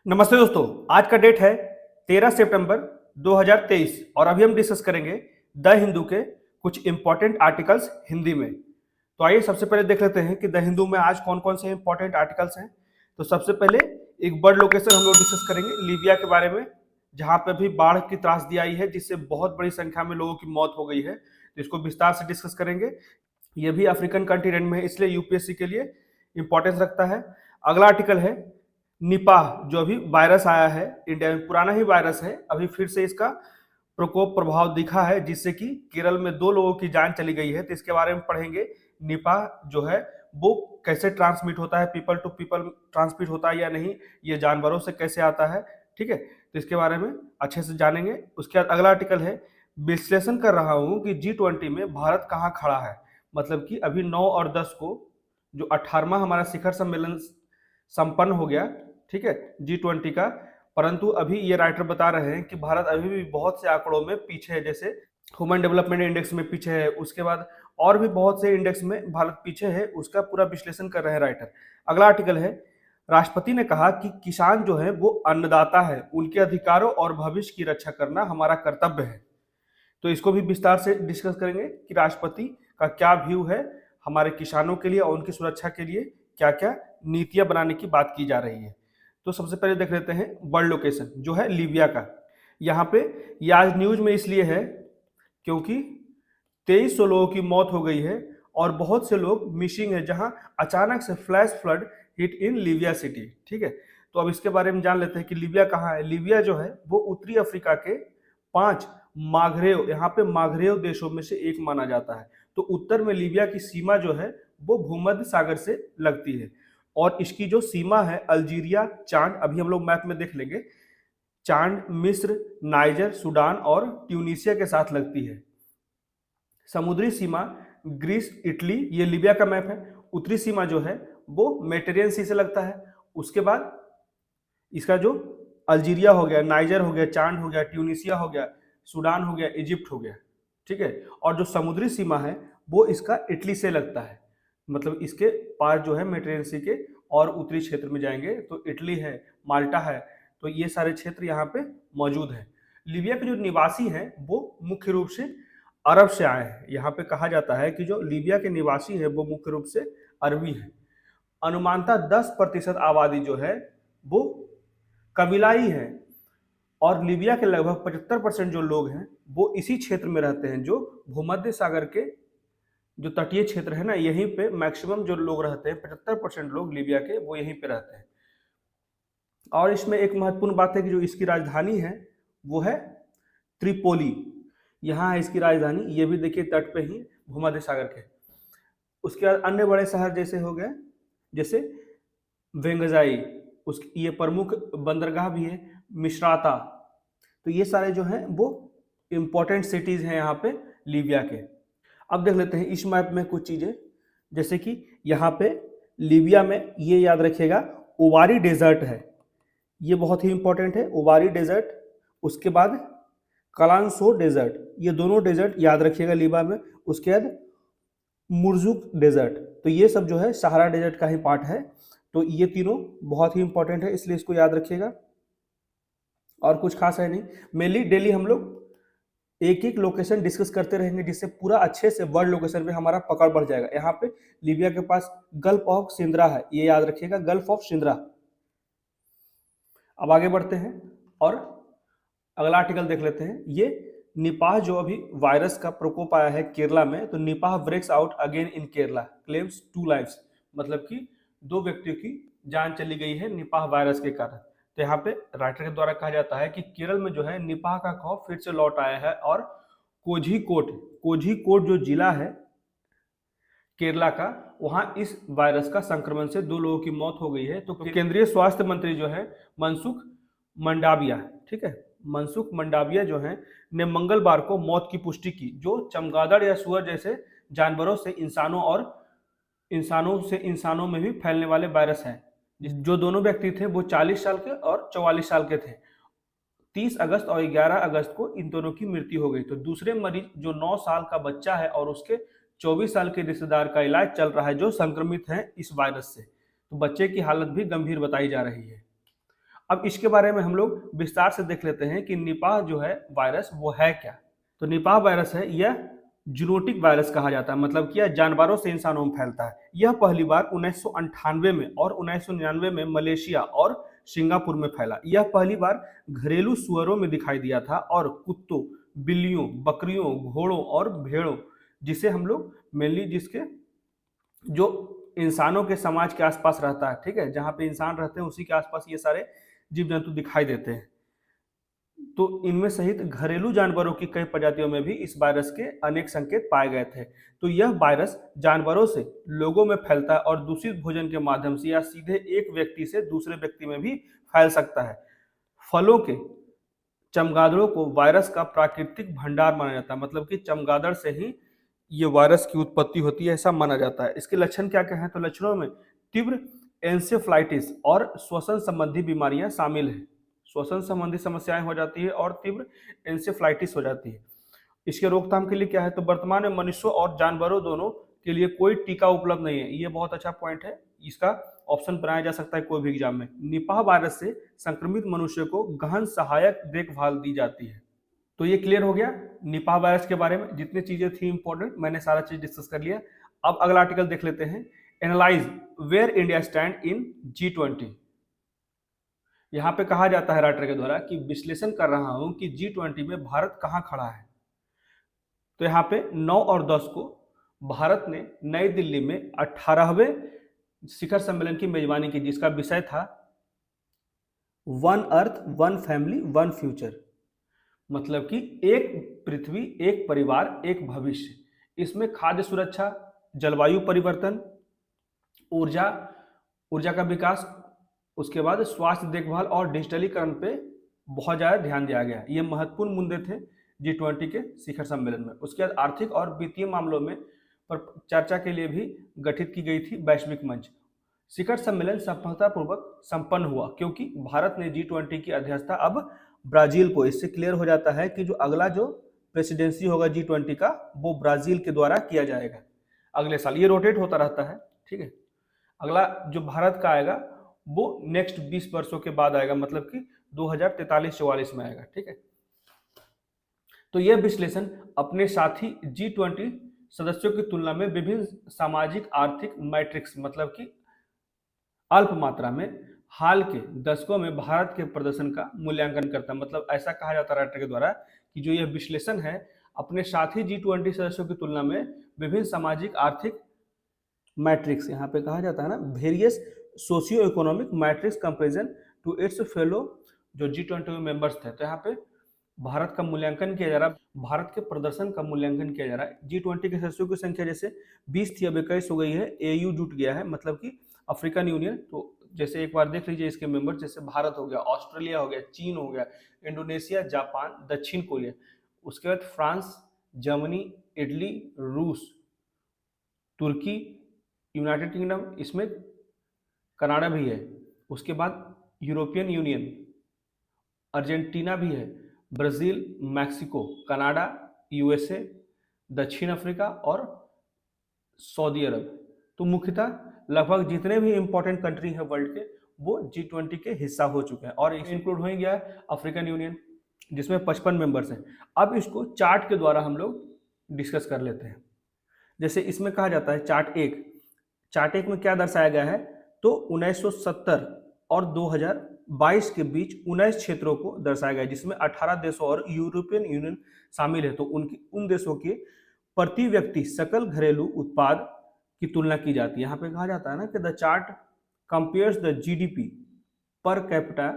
नमस्ते दोस्तों, आज का डेट है 13 सितंबर 2023 और अभी हम डिस्कस करेंगे द हिंदू के कुछ इंपॉर्टेंट आर्टिकल्स हिंदी में। तो आइए सबसे पहले देख लेते हैं कि द हिंदू में आज कौन कौन से इंपॉर्टेंट आर्टिकल्स हैं। तो सबसे पहले एक बर्ड लोकेशन हम लोग डिस्कस करेंगे लीबिया के बारे में, जहां पे अभी बाढ़ की त्रासदी आई है जिससे बहुत बड़ी संख्या में लोगों की मौत हो गई है। तो इसको विस्तार से डिस्कस करेंगे। ये भी अफ्रीकन कंटिनेंट में है, इसलिए यूपीएससी के लिए इंपॉर्टेंस रखता है। अगला आर्टिकल है निपाह, जो अभी वायरस आया है इंडिया में, पुराना ही वायरस है, अभी फिर से इसका प्रकोप प्रभाव दिखा है जिससे कि केरल में 2 लोगों की जान चली गई है। तो इसके बारे में पढ़ेंगे। निपाह जो है वो कैसे ट्रांसमिट होता है, पीपल टू पीपल ट्रांसमिट होता है या नहीं, ये जानवरों से कैसे आता है, ठीक है। तो इसके बारे में अच्छे से जानेंगे। उसके बाद अगला आर्टिकल है विश्लेषण कर रहा हूं कि G20 में भारत कहाँ खड़ा है। मतलब कि अभी 9 और 10 को जो 18वां हमारा शिखर सम्मेलन संपन्न हो गया, ठीक है, G20 का, परंतु अभी ये राइटर बता रहे हैं कि भारत अभी भी बहुत से आंकड़ों में पीछे है, जैसे ह्यूमन डेवलपमेंट इंडेक्स में पीछे है, उसके बाद और भी बहुत से इंडेक्स में भारत पीछे है, उसका पूरा विश्लेषण कर रहे हैं राइटर। अगला आर्टिकल है राष्ट्रपति ने कहा कि किसान जो है वो अन्नदाता है, उनके अधिकारों और भविष्य की रक्षा करना हमारा कर्तव्य है। तो इसको भी विस्तार से डिस्कस करेंगे कि राष्ट्रपति का क्या व्यू है हमारे किसानों के लिए और उनकी सुरक्षा के लिए क्या क्या नीतियां बनाने की बात की जा रही है। तो सबसे पहले देख लेते हैं वर्ल्ड लोकेशन जो है लीबिया का। यहाँ पे ये आज न्यूज में इसलिए है क्योंकि 2300 लोगों की मौत हो गई है और बहुत से लोग मिसिंग है, जहां अचानक से flash flood hit in Libya city, ठीक है। तो अब इसके बारे में जान लेते हैं कि लीबिया कहाँ है। लीबिया जो है वो उत्तरी अफ्रीका के 5 माघरेव, यहाँ पे माघरेव देशों में से एक माना जाता है। तो उत्तर में लीबिया की सीमा जो है वो भूमध्य सागर से लगती है और इसकी जो सीमा है अल्जीरिया, चांद, अभी हम लोग मैप में देख लेंगे, चांद मिस्र, नाइजर, सूडान और ट्यूनीसिया के साथ लगती है। समुद्री सीमा ग्रीस, इटली, ये लीबिया का मैप है। उत्तरी सीमा जो है वो मेडिटेरियन सी से लगता है। उसके बाद इसका जो अल्जीरिया हो गया, नाइजर हो गया, चांद हो गया, ट्यूनीसिया हो गया, सूडान हो गया, इजिप्ट हो गया, ठीक है। और जो समुद्री सीमा है वो इसका इटली से लगता है। मतलब इसके पार जो है मेडिटेरियन सी के और उत्तरी क्षेत्र में जाएंगे तो इटली है, माल्टा है, तो ये सारे क्षेत्र यहाँ पे मौजूद है। लीबिया के जो निवासी हैं वो मुख्य रूप से अरब से आए हैं। यहाँ पे कहा जाता है कि जो लीबिया के निवासी हैं वो मुख्य रूप से अरबी हैं। अनुमानतः 10% आबादी जो है वो कबीलाई है और लीबिया के लगभग 75% जो लोग हैं वो इसी क्षेत्र में रहते हैं, जो भूमध्य सागर के जो तटीय क्षेत्र है ना, यहीं पे मैक्सिमम जो लोग रहते हैं, 75% लोग लीबिया के वो यहीं पे रहते हैं। और इसमें एक महत्वपूर्ण बात है कि जो इसकी राजधानी है वो है त्रिपोली, यहाँ है इसकी राजधानी। ये भी देखिए तट पे ही भूमध्य सागर के। उसके बाद अन्य बड़े शहर जैसे हो गए, जैसे वेंगजाई, उस ये प्रमुख बंदरगाह भी है, मिश्राता। तो ये सारे जो हैं वो इंपॉर्टेंट सिटीज हैं यहाँ पे लीबिया के। अब देख लेते हैं इस मैप में कुछ चीजें, जैसे कि यहाँ पे लीबिया में ये याद रखिएगा ओवारी डेजर्ट है, ये बहुत ही इंपॉर्टेंट है, ओवारी डेजर्ट। उसके बाद कलांसो डेजर्ट, ये दोनों डेजर्ट याद रखिएगा लीबिया में। उसके बाद मुर्जुक डेजर्ट, तो ये सब जो है सहारा डेजर्ट का ही पार्ट है। तो ये तीनों बहुत ही इंपॉर्टेंट है, इसलिए इसको याद रखिएगा। और कुछ खास है नहीं, मेनली डेली हम लोग एक एक लोकेशन डिस्कस करते रहेंगे जिससे पूरा अच्छे से वर्ल्ड लोकेशन में हमारा पकड़ बढ़ जाएगा। यहाँ पे लीबिया के पास गल्फ ऑफ सिंद्रा है, ये याद रखिएगा, गल्फ ऑफ सिंद्रा। अब आगे बढ़ते हैं और अगला आर्टिकल देख लेते हैं। ये निपाह जो अभी वायरस का प्रकोप आया है केरला में, तो Nipah breaks out again in Kerala, claims 2 lives, मतलब कि 2 व्यक्तियों की जान चली गई है निपाह वायरस के कारण। तो यहाँ पे राइटर के द्वारा कहा जाता है कि केरल में जो है निपाह का खौफ फिर से लौट आया है और कोझीकोड जो जिला है केरला का, वहां इस वायरस का संक्रमण से 2 लोगों की मौत हो गई है। तो केंद्रीय स्वास्थ्य मंत्री जो है मनसुख मंडाविया, ठीक है, मनसुख मंडाविया जो है ने मंगलवार को मौत की पुष्टि की, जो चमगादड़ या सुअर जैसे जानवरों से इंसानों और इंसानों से इंसानों में भी फैलने वाले वायरस हैं। जो दोनों व्यक्ति थे वो 40 साल के और 44 साल के थे। 30 अगस्त और 11 अगस्त को इन दोनों की मृत्यु हो गई। तो दूसरे मरीज जो 9 साल का बच्चा है और उसके 24 साल के रिश्तेदार का इलाज चल रहा है जो संक्रमित हैं इस वायरस से। तो बच्चे की हालत भी गंभीर बताई जा रही है। अब इसके बारे में हम लोग विस्तार से देख लेते हैं कि निपाह जो है वायरस वो है क्या। तो निपाह वायरस है, यह जूनोटिक वायरस कहा जाता है, मतलब कि यह जानवरों से इंसानों में फैलता है। यह पहली बार 1998 में और 1999 में मलेशिया और सिंगापुर में फैला। यह पहली बार घरेलू सुअरों में दिखाई दिया था और कुत्तों, बिल्लियों, बकरियों, घोड़ों और भेड़ों, जिसे हम लोग मेनली जिसके जो इंसानों के समाज के आसपास रहता है, ठीक है, जहाँ पे इंसान रहते हैं उसी के आसपास ये सारे जीव जंतु दिखाई देते हैं। तो इनमें सहित घरेलू जानवरों की कई प्रजातियों में भी इस वायरस के अनेक संकेत पाए गए थे। तो यह वायरस जानवरों से लोगों में फैलता है और दूषित भोजन के माध्यम से या सीधे एक व्यक्ति से दूसरे व्यक्ति में भी फैल सकता है। फलों के चमगादड़ों को वायरस का प्राकृतिक भंडार माना जाता है, मतलब कि चमगादड़ से ही ये वायरस की उत्पत्ति होती है, ऐसा माना जाता है। इसके लक्षण क्या क्या हैं? तो लक्षणों में तीव्र एंसेफ्लाइटिस और श्वसन संबंधी बीमारियां शामिल हैं। श्वसन संबंधी समस्याएं हो जाती है और तीव्र एंसेफ्लाइटिस हो जाती है। इसके रोकथाम के लिए क्या है? तो वर्तमान में मनुष्यों और जानवरों दोनों के लिए कोई टीका उपलब्ध नहीं है। ये बहुत अच्छा पॉइंट है, इसका ऑप्शन बनाया जा सकता है कोई भी एग्जाम में। निपाह वायरस से संक्रमित मनुष्य को गहन सहायक देखभाल दी जाती है। तो ये क्लियर हो गया निपाह वायरस के बारे में, जितनी चीजें थी इंपॉर्टेंट मैंने सारा चीज डिस्कस कर लिया। अब अगला आर्टिकल देख लेते हैं, analyse where India stand in G20। यहां पे कहा जाता है राइटर के द्वारा कि विश्लेषण कर रहा हूं कि G20 में भारत कहां खड़ा है। तो यहाँ पे 9 और 10 को भारत ने नई दिल्ली में 18वें शिखर सम्मेलन की मेजबानी की, जिसका विषय था one earth one family one future, मतलब कि एक पृथ्वी, एक परिवार, एक भविष्य। इसमें खाद्य सुरक्षा, जलवायु परिवर्तन, ऊर्जा का विकास, उसके बाद स्वास्थ्य देखभाल और डिजिटलीकरण पे बहुत ज़्यादा ध्यान दिया गया। ये महत्वपूर्ण मुद्दे थे G20 के शिखर सम्मेलन में। उसके बाद आर्थिक और वित्तीय मामलों में पर चर्चा के लिए भी गठित की गई थी वैश्विक मंच। शिखर सम्मेलन सफलतापूर्वक संपन्न हुआ क्योंकि भारत ने G20 की अध्यक्षता अब ब्राजील को, इससे क्लियर हो जाता है कि जो अगला जो प्रेसिडेंसी होगा G20 का वो ब्राजील के द्वारा किया जाएगा अगले साल। ये रोटेट होता रहता है, ठीक है। अगला जो भारत का आएगा वो नेक्स्ट 20 वर्षों के बाद आएगा, मतलब कि 2043-44 में आएगा, ठीक है। तो यह विश्लेषण अपने साथी G20 सदस्यों की तुलना में विभिन्न सामाजिक आर्थिक मैट्रिक्स, मतलब कि अल्प मात्रा में हाल के दशकों में भारत के प्रदर्शन का मूल्यांकन करता है। मतलब ऐसा कहा जाता है राइटर के द्वारा कि जो यह विश्लेषण है अपने साथी G20 सदस्यों की तुलना में विभिन्न सामाजिक आर्थिक मैट्रिक्स, यहाँ पे कहा जाता है ना various socio economic metrics comparison to its fellow जो G20 मेंबर्स थे। तो यहाँ पे भारत का मूल्यांकन किया जा रहा है, भारत के प्रदर्शन का मूल्यांकन किया जा रहा है। G20 के सदस्यों की संख्या जैसे 20 थी अब 21 हो गई है, AU जुट गया है, मतलब कि अफ्रीकन यूनियन। तो जैसे एक बार देख लीजिए इसके मेंबर, जैसे भारत हो गया, ऑस्ट्रेलिया हो गया, चीन हो गया, इंडोनेशिया, जापान, दक्षिण कोरिया, उसके बाद फ्रांस, जर्मनी, इटली, रूस, तुर्की, यूनाइटेड किंगडम, इसमें कनाडा भी है। उसके बाद यूरोपियन यूनियन, अर्जेंटीना भी है, ब्राजील, मैक्सिको, कनाडा, USA, दक्षिण अफ्रीका और सऊदी अरब। तो मुख्यतः लगभग जितने भी इंपॉर्टेंट कंट्री है वर्ल्ड के वो G20 के हिस्सा हो चुके हैं और इंक्लूड हो गया है अफ्रीकन यूनियन जिसमें 55 मेंबर्स हैं। अब इसको चार्ट के द्वारा हम लोग डिस्कस कर लेते हैं। जैसे इसमें कहा जाता है चार्ट एक में क्या दर्शाया गया है, तो 1970 और 2022 के बीच 19 क्षेत्रों को दर्शाया गया है, जिसमें 18 देशों और यूरोपियन यूनियन शामिल है। तो उन देशों के प्रति व्यक्ति सकल घरेलू उत्पाद की तुलना की जाती है। यहाँ पे कहा जाता है ना कि the chart compares the GDP per capita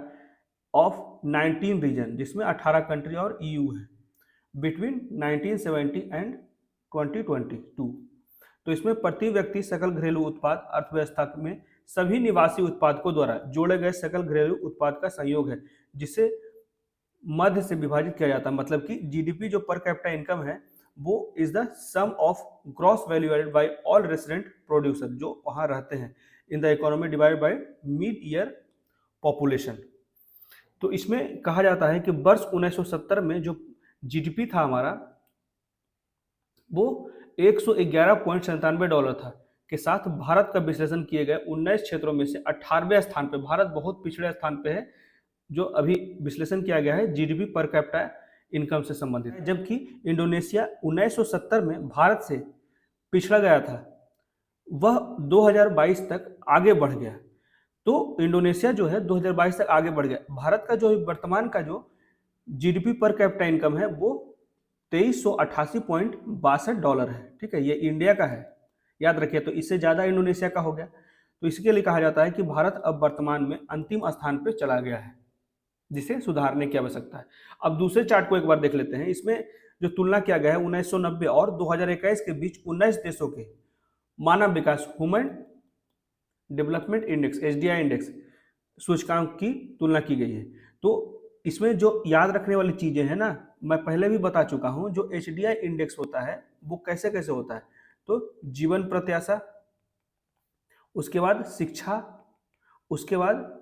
of 19 region, जिसमें 18 कंट्री और EU है, बिटवीन 1970 एंड 2022। तो इसमें प्रति व्यक्ति सकल घरेलू उत्पाद अर्थव्यवस्था में सभी निवासी उत्पादकों द्वारा जोड़े गए सकल घरेलू उत्पाद का संयोग है, जिसे मध्य से विभाजित किया जाता है। मतलब कि GDP जो पर कैपिटा इनकम है वो is the sum of gross value added by all resident producer, जो वहां रहते हैं, in the economy divided by mid year population. तो इसमें कहा जाता है कि वर्ष 1970 में जो GDP था हमारा वो $111.97 था के साथ भारत का विश्लेषण किए गए 19 क्षेत्रों में से 18वें स्थान पे, भारत बहुत पिछड़े स्थान पे है जो अभी विश्लेषण किया गया है जीडीपी पर कैपिटा इनकम से संबंधित है, जबकि इंडोनेशिया 1970 में भारत से पिछड़ा गया था, वह 2022 तक आगे बढ़ गया। तो इंडोनेशिया जो है 2022 तक आगे बढ़ गया। भारत का जो वर्तमान का जो जीडीपी पर कैपिटा इनकम है वो $2388.62 है। ठीक है, ये इंडिया का है, याद रखिए। तो इससे ज़्यादा इंडोनेशिया का हो गया। तो इसके लिए कहा जाता है कि भारत अब वर्तमान में अंतिम स्थान पर चला गया है, जिसे सुधारने की आवश्यकता है। अब दूसरे चार्ट को एक बार देख लेते हैं। इसमें जो तुलना किया गया है 1990 और 2021 के बीच 19 देशों के मानव विकास human development index HDI index सूचकांक की तुलना की गई है। तो इसमें जो याद रखने वाली चीजें हैं ना, मैं पहले भी बता चुका हूं। जो एचडीआई इंडेक्स होता है वो कैसे कैसे होता है, तो जीवन प्रत्याशा, उसके बाद शिक्षा, उसके बाद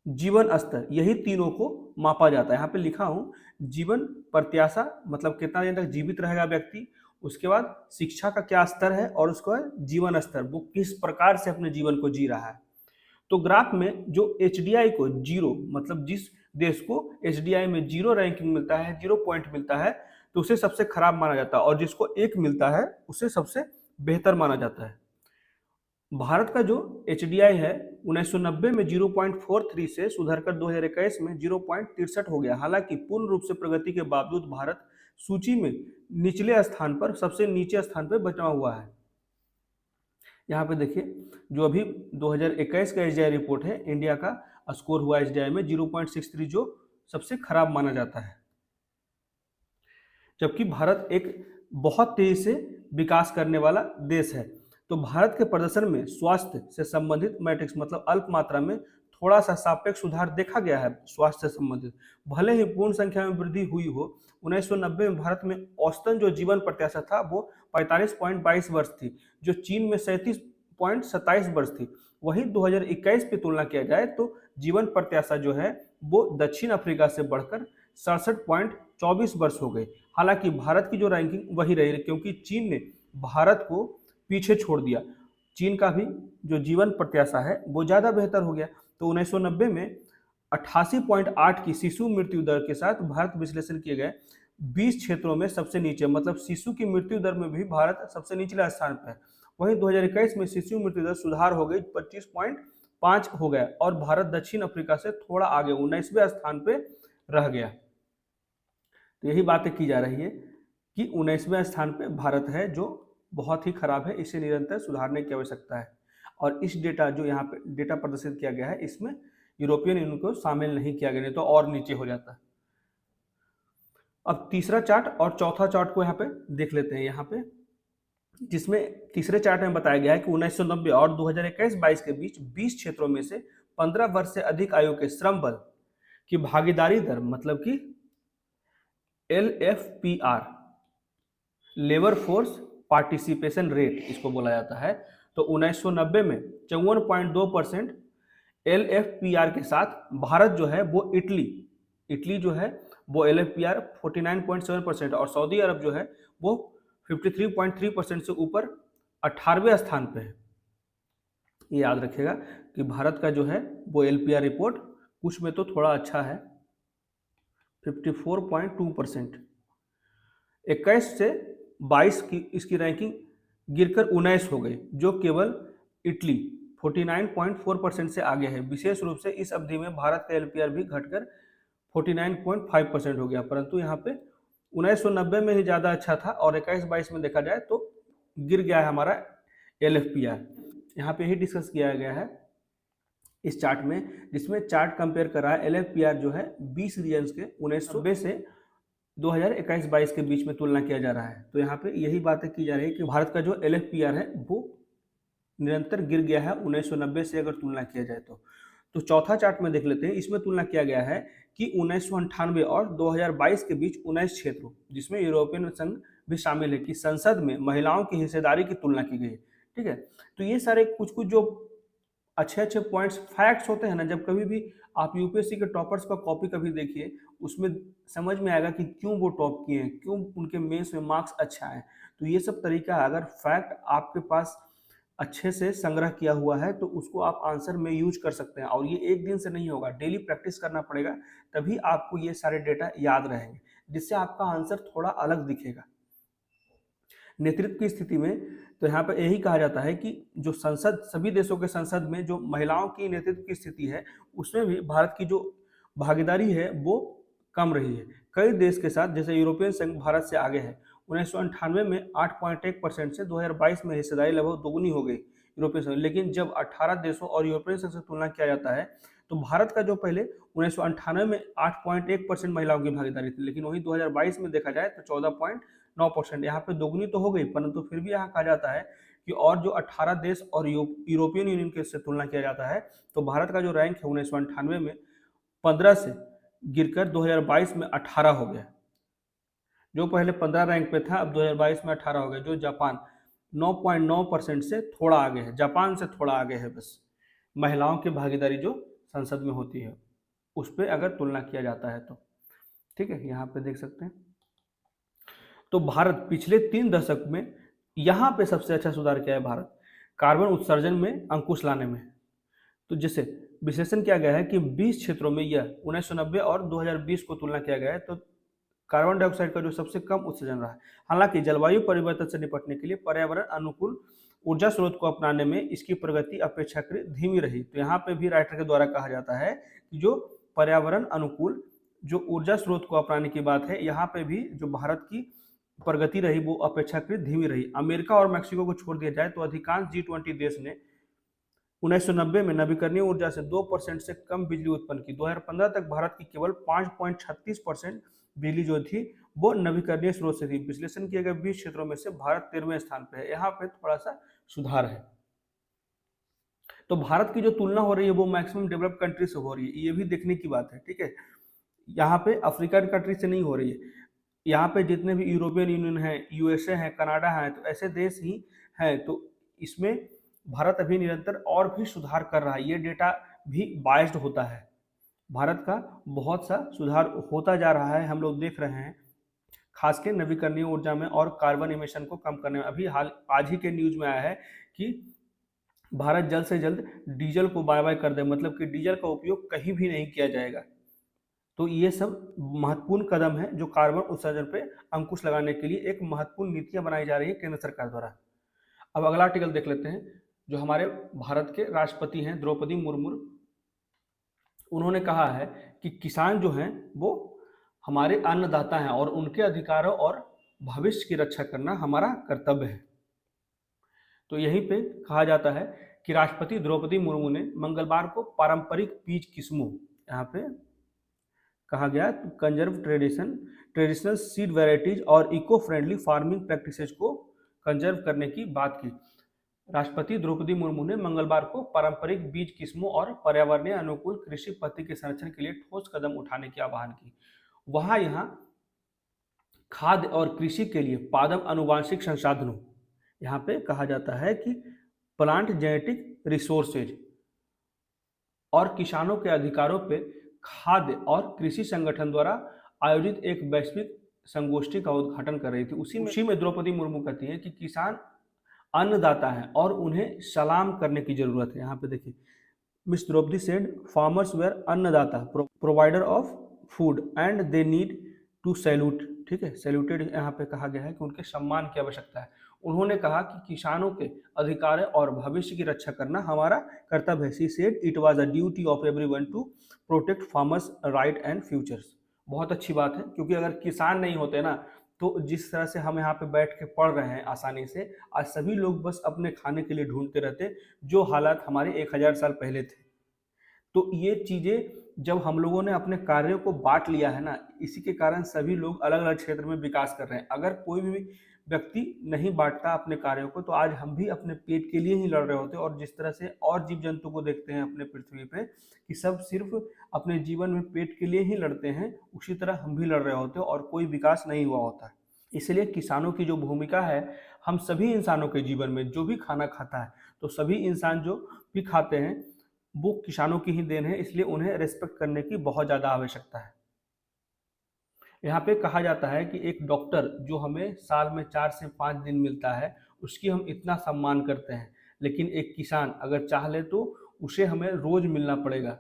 जीवन स्तर, यही तीनों को मापा जाता है। यहाँ पे लिखा हूं जीवन प्रत्याशा मतलब कितना दिन तक जीवित रहेगा व्यक्ति, उसके बाद शिक्षा का क्या स्तर है, और उसके बाद जीवन स्तर, वो किस प्रकार से अपने जीवन को जी रहा है। तो ग्राफ में जो एचडीआई को जीरो, मतलब जिस देश को एचडीआई में जीरो रैंकिंग मिलता है, 0 पॉइंट मिलता है, तो उसे सबसे खराब माना जाता है, और जिसको 1 मिलता है उसे सबसे बेहतर माना जाता है। भारत का जो एचडीआई है 1990 में 0.43 से सुधरकर 2021 में 0.63 हो गया। हालांकि पूर्ण रूप से प्रगति के बावजूद भारत सूची में निचले स्थान पर, सबसे नीचे स्थान पर बचा हुआ है। यहाँ पे देखिए, जो अभी 2021 का एचडीआई रिपोर्ट है, इंडिया का स्कोर हुआ एचडीआई में 0.63, जो सबसे खराब माना जाता है। जबकि भारत एक बहुत तेजी से विकास करने वाला देश है। तो भारत के प्रदर्शन में स्वास्थ्य से संबंधित मैट्रिक्स मतलब अल्प मात्रा में थोड़ा सा सापेक्ष सुधार देखा गया है। स्वास्थ्य से संबंधित भले ही पूर्ण संख्या में वृद्धि हुई हो, 1990 में भारत में औसतन जो जीवन प्रत्याशा था वो 45.22 वर्ष थी, जो चीन में 37.27 वर्ष थी। वहीं 2021 पे तुलना किया जाए तो जीवन प्रत्याशा जो है वो दक्षिण अफ्रीका से बढ़कर 67.24 वर्ष हो गई। हालांकि भारत की जो रैंकिंग वही रही, क्योंकि चीन ने भारत को पीछे छोड़ दिया। चीन का भी जो जीवन प्रत्याशा है वो ज़्यादा बेहतर हो गया। तो 1990 में 88.8 की शिशु मृत्यु दर के साथ भारत विश्लेषण किए गए 20 क्षेत्रों में सबसे नीचे, मतलब शिशु की मृत्यु दर में भी भारत सबसे निचले स्थान पर है। वहीं 2021 में शिशु मृत्यु दर सुधार हो गई, 25.5 हो गया, और भारत दक्षिण अफ्रीका से थोड़ा आगे 19वें स्थान पर रह गया। तो यही बातें की जा रही है कि 19वें स्थान पर भारत है, जो बहुत ही खराब है। इसे निरंतर सुधारने की आवश्यकता है। और इस डेटा जो यहाँ पे डेटा प्रदर्शित किया गया है, इसमें यूरोपियन यूनियन को शामिल नहीं किया गया, नहीं तो और नीचे हो जाता। अब तीसरा चार्ट और चौथा चार्ट को यहाँ पे देख लेते हैं। यहाँ पे जिसमें तीसरे चार्ट में बताया गया है कि 1990 और 2021-22 के बीच 20 क्षेत्रों में से 15 वर्ष से अधिक आयु के श्रम बल की भागीदारी दर, मतलब कि LFPR, labour force participation rate इसको बोला जाता है। तो 1990 में 54.2% LFPR के साथ भारत जो है वो इटली जो है वो LFPR 49.7% और सऊदी अरब जो है वो 53.3% से ऊपर 18वें स्थान पे है। ये याद रखिएगा कि भारत का जो है वो LPR रिपोर्ट कुछ में तो थोड़ा अच्छा है, 54.2%। 21 से 22 की इसकी रैंकिंग गिरकर 19 हो गई, जो केवल इटली 49.4% से आगे है। विशेष रूप से इस अवधि में भारत का LPR भी घटकर 49.5% हो गया, परंतु यहाँ पे 1990 में ही ज़्यादा अच्छा था, और 21-22 में देखा जाए तो गिर गया है हमारा LFPR। यहाँ पे ही डिस्कस किया गया है इस चार्ट में, जिसमें चार्ट कंपेयर कर रहा है LFPR जो है 20 रीजन्स के 1990 से 2021-22 के बीच में तुलना किया जा रहा है। तो यहाँ पे यही बातें की जा रही है कि भारत का जो LFPR है वो निरंतर गिर गया है 1990 से अगर तुलना किया जाए तो चौथा चार्ट में देख लेते हैं। इसमें तुलना किया गया है कि 1998 और 2022 के बीच 19 क्षेत्रों, जिसमें यूरोपियन संघ भी शामिल है, कि संसद में महिलाओं की हिस्सेदारी की तुलना की गई है। ठीक है, तो ये सारे कुछ जो अच्छे पॉइंट्स फैक्ट्स होते हैं ना, जब कभी भी आप यूपीएससी के टॉपर्स का कॉपी कभी देखिए, उसमें समझ में आएगा कि क्यों वो टॉप किए हैं, क्यों उनके मेंस में मार्क्स अच्छा है। तो ये सब तरीका है, अगर फैक्ट आपके पास अच्छे से संग्रह किया हुआ है तो उसको आप आंसर में यूज कर सकते हैं। और ये एक दिन से नहीं होगा, डेली प्रैक्टिस करना पड़ेगा, तभी आपको ये सारे डेटा याद रहेंगे, जिससे आपका आंसर थोड़ा अलग दिखेगा। नेतृत्व की स्थिति में तो यहाँ पर यही कहा जाता है कि जो संसद, सभी देशों के संसद में जो महिलाओं की नेतृत्व की स्थिति है, उसमें भी भारत की जो भागीदारी है वो कम रही है। कई देश के साथ, जैसे यूरोपियन संघ भारत से आगे है। 1998 में 8.1% से 2022 में हिस्सेदारी लगभग दोगुनी हो गई यूरोपियन संघ। लेकिन जब 18 देशों और यूरोपियन संघ से तुलना किया जाता है तो भारत का जो पहले 1998 में 8.1% महिलाओं की भागीदारी थी, लेकिन वही 2022 में देखा जाए तो 14.9%। यहाँ पे दोगुनी तो हो गई, परंतु फिर भी यहाँ कहा जाता है कि और जो 18 देश और यूरोपियन यूनियन के से तुलना किया जाता है तो भारत का जो रैंक है 1998 में 15 से गिरकर 2022 में 18 हो गया। जो पहले 15 रैंक पे था अब 2022 में 18 हो गया। जो जापान 9.9% से थोड़ा आगे है, जापान से थोड़ा आगे है बस, महिलाओं की भागीदारी जो संसद में होती है उस पर अगर तुलना किया जाता है तो। ठीक है, यहाँ पे देख सकते हैं। तो भारत पिछले 3 दशक में यहाँ पे सबसे अच्छा सुधार किया है भारत, कार्बन उत्सर्जन में अंकुश लाने में। तो जैसे विश्लेषण किया गया है कि 20 क्षेत्रों में यह 1990 और 2020 को तुलना किया गया है तो कार्बन डाइऑक्साइड का जो सबसे कम उत्सर्जन रहा है। हालांकि जलवायु परिवर्तन से निपटने के लिए पर्यावरण अनुकूल ऊर्जा स्रोत को अपनाने में इसकी प्रगति अपेक्षाकृत धीमी रही। तो यहाँ पे भी राइटर के द्वारा कहा जाता है कि जो पर्यावरण अनुकूल जो ऊर्जा स्रोत को अपनाने की बात है, यहाँ पे भी जो भारत की प्रगति रही वो अपेक्षाकृत धीमी रही। अमेरिका और मैक्सिको को छोड़ दिया जाए तो अधिकांश G20 देश ने 1990 में नवीकरणीय ऊर्जा से 2% से कम बिजली उत्पन्न की। 2015 तक भारत की केवल 5.36% बिजली जो थी वो नवीकरणीय स्रोत से थी। विश्लेषण किए गए 20 क्षेत्रों में से भारत 13वें स्थान पे है। यहाँ पे थोड़ा सा सुधार है। तो भारत की जो तुलना हो रही है वो मैक्सिमम डेवलप्ड कंट्री से हो रही है, ये भी देखने की बात है। ठीक है, यहाँ पे अफ्रीकन कंट्री से नहीं हो रही है। यहाँ पे जितने भी यूरोपियन यूनियन है, यूएसए है, कनाडा है, तो ऐसे देश ही हैं। तो इसमें भारत अभी निरंतर और भी सुधार कर रहा है। ये डेटा भी बायस्ड होता है। भारत का बहुत सा सुधार होता जा रहा है, हम लोग देख रहे हैं, खासकर नवीकरणीय ऊर्जा में और कार्बन इमिशन को कम करने में। अभी हाल आज ही के न्यूज में आया है कि भारत जल्द से जल्द डीजल को बाय बाय कर दे, मतलब कि डीजल का उपयोग कहीं भी नहीं किया जाएगा। तो ये सब महत्वपूर्ण कदम है जो कार्बन उत्सर्जन पे अंकुश लगाने के लिए एक महत्वपूर्ण नीतियां बनाई जा रही है केंद्र सरकार द्वारा। अब अगला आर्टिकल देख लेते हैं। जो हमारे भारत के राष्ट्रपति हैं द्रौपदी मुर्मू, उन्होंने कहा है कि किसान जो हैं वो हमारे अन्नदाता हैं और उनके अधिकारों और भविष्य की रक्षा करना हमारा कर्तव्य है। तो यहीं पे कहा जाता है कि राष्ट्रपति द्रौपदी मुर्मू ने मंगलवार को पारंपरिक बीज किस्मों, यहाँ पे कहा गया कंजर्व ट्रेडिशनल सीड वेराइटीज और इको फ्रेंडली फार्मिंग प्रैक्टिसेस को कंजर्व करने की बात की। राष्ट्रपति द्रौपदी मुर्मू ने मंगलवार को पारंपरिक बीज किस्मों और पर्यावरणीय अनुकूल कृषि पद्धति के संरक्षण के लिए ठोस कदम उठाने की आह्वान की। वहां यहाँ खाद्य और कृषि के लिए पादप अनुवांशिक संसाधनों, यहाँ पे कहा जाता है कि प्लांट जेनेटिक रिसोर्सेज और किसानों के अधिकारों पे खाद्य और कृषि संगठन द्वारा आयोजित एक वैश्विक संगोष्ठी का उद्घाटन कर रही थी। उसी में द्रौपदी मुर्मू कहती है कि किसान अन्नदाता हैं और उन्हें सलाम करने की जरूरत है। यहाँ पे देखिए, miss Draupadi said farmers were अन्नदाता provider of food and they need to salute. ठीक है, सैल्यूटेड यहाँ पे कहा गया है कि उनके सम्मान की आवश्यकता है। उन्होंने कहा कि किसानों के अधिकार और भविष्य की रक्षा करना हमारा कर्तव्य है। She said it was a duty of everyone to protect farmers right and futures. बहुत अच्छी बात है, क्योंकि अगर किसान नहीं होते ना तो जिस तरह से हम यहाँ पे बैठ के पढ़ रहे हैं आसानी से, आज सभी लोग बस अपने खाने के लिए ढूंढते रहते, जो हालात हमारे 1000 साल पहले थे। तो ये चीज़ें जब हम लोगों ने अपने कार्यों को बांट लिया है ना, इसी के कारण सभी लोग अलग अलग क्षेत्र में विकास कर रहे हैं। अगर कोई भी व्यक्ति नहीं बांटता अपने कार्यों को तो आज हम भी अपने पेट के लिए ही लड़ रहे होते। और जिस तरह से और जीव जंतु को देखते हैं अपने पृथ्वी पे कि सब सिर्फ अपने जीवन में पेट के लिए ही लड़ते हैं, उसी तरह हम भी लड़ रहे होते और कोई विकास नहीं हुआ होता। इसलिए किसानों की जो भूमिका है हम सभी इंसानों के जीवन में, जो भी खाना खाता है तो सभी इंसान जो भी खाते हैं वो किसानों की ही देन है, इसलिए उन्हें रिस्पेक्ट करने की बहुत ज़्यादा आवश्यकता है। यहाँ पे कहा जाता है कि एक डॉक्टर जो हमें साल में 4 से 5 दिन मिलता है उसकी हम इतना सम्मान करते हैं, लेकिन एक किसान अगर चाह ले तो उसे हमें रोज मिलना पड़ेगा,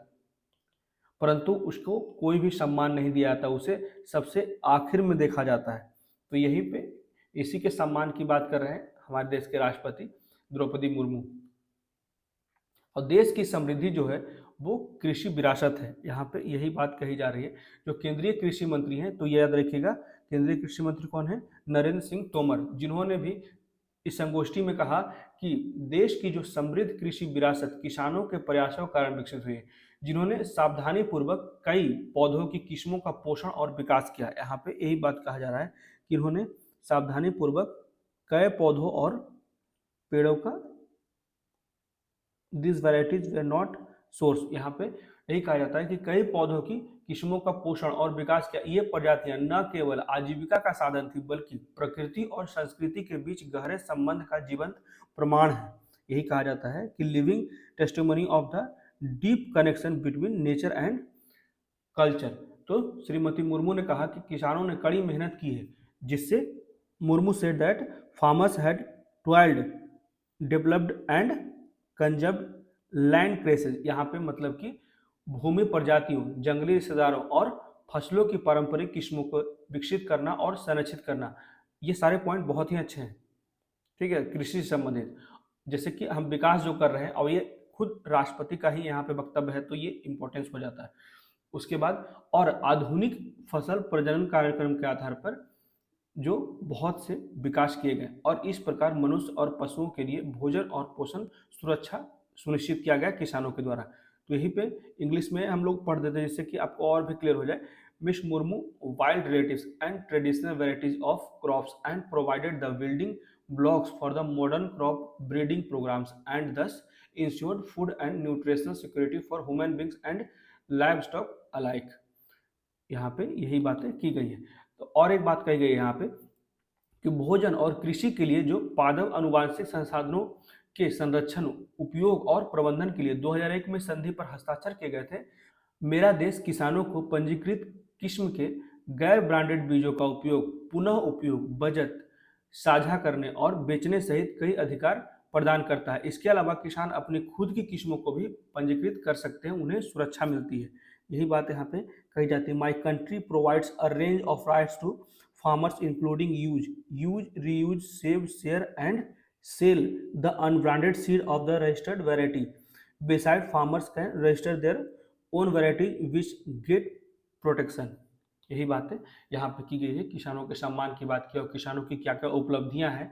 परंतु उसको कोई भी सम्मान नहीं दिया जाता, उसे सबसे आखिर में देखा जाता है। तो यहीं पे इसी के सम्मान की बात कर रहे हैं हमारे देश के राष्ट्रपति द्रौपदी मुर्मू। और देश की समृद्धि जो है वो कृषि विरासत है, यहाँ पे यही बात कही जा रही है। जो केंद्रीय कृषि मंत्री हैं, तो ये याद रखिएगा, केंद्रीय कृषि मंत्री कौन है? नरेंद्र सिंह तोमर, जिन्होंने भी इस संगोष्ठी में कहा कि देश की जो समृद्ध कृषि विरासत किसानों के प्रयासों के कारण विकसित हुई है, जिन्होंने सावधानी पूर्वक कई पौधों की किस्मों का पोषण और विकास किया। यहाँ पे यही बात कहा जा रहा है कि इन्होंने सावधानी पूर्वक कई पौधों और पेड़ों का this varieties way not source, यहाँ पे यही कहा जाता है कि कई पौधों की किस्मों का पोषण और विकास किया। ये प्रजातियां न केवल आजीविका का साधन थी बल्कि प्रकृति और संस्कृति के बीच गहरे संबंध का जीवंत प्रमाण है। यही कहा जाता है कि living testimony of the deep connection between nature and culture. तो श्रीमती मुर्मू ने कहा कि किसानों ने कड़ी मेहनत की है, जिससे Murmu said that farmers had toiled, developed and conserved land creases. यहाँ पे मतलब कि भूमि प्रजातियों, जंगली रिश्तेदारों और फसलों की पारंपरिक किस्मों को विकसित करना और संरक्षित करना, ये सारे पॉइंट बहुत ही अच्छे हैं, ठीक है, कृषि से संबंधित। जैसे कि हम विकास जो कर रहे हैं और ये खुद राष्ट्रपति का ही यहाँ पे वक्तव्य है, तो ये इंपॉर्टेंस हो जाता है। उसके बाद और आधुनिक फसल प्रजनन कार्यक्रम के आधार पर जो बहुत से विकास किए गए और इस प्रकार मनुष्य और पशुओं के लिए भोजन और पोषण सुरक्षा सुनिश्चित किया गया किसानों के द्वारा। तो यहीं पे इंग्लिश में हम लोग पढ़ देते हैं जिससे कि आपको और भी क्लियर हो जाए। Miss Murmu wild relatives and traditional varieties of crops and provided the building blocks for the modern crop breeding programs and thus ensured food and nutritional security for human beings and livestock alike। यहाँ पे यही बातें की गई है। तो और एक बात कही गई है यहाँ पे कि भोजन और कृषि के लिए जो पादप अनुवांशिक संसाधनों के संरक्षण, उपयोग और प्रबंधन के लिए 2001 में संधि पर हस्ताक्षर किए गए थे। मेरा देश किसानों को पंजीकृत किस्म के गैर ब्रांडेड बीजों का उपयोग, पुनः उपयोग, बचत, साझा करने और बेचने सहित कई अधिकार प्रदान करता है। इसके अलावा किसान अपनी खुद की किस्मों को भी पंजीकृत कर सकते हैं, उन्हें सुरक्षा मिलती है। यही बात यहाँ पे कही जाती है। My country provides a range of rights to farmers including use, reuse, save, share and sell the unbranded seed of the registered variety. Beside farmers can register their own variety which get protection. यही बातें यहाँ पे की गई है। किसानों के सम्मान की बात की और किसानों की क्या क्या उपलब्धियां हैं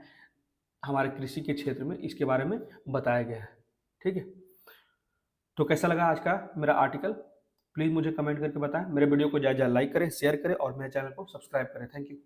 हमारे कृषि के क्षेत्र में, इसके बारे में बताया गया है। ठीक है, तो कैसा लगा आज का मेरा आर्टिकल, प्लीज़ मुझे कमेंट करके बताएं। मेरे वीडियो को ज़्यादा लाइक करें, शेयर करें और मेरे चैनल को सब्सक्राइब करें। Thank you.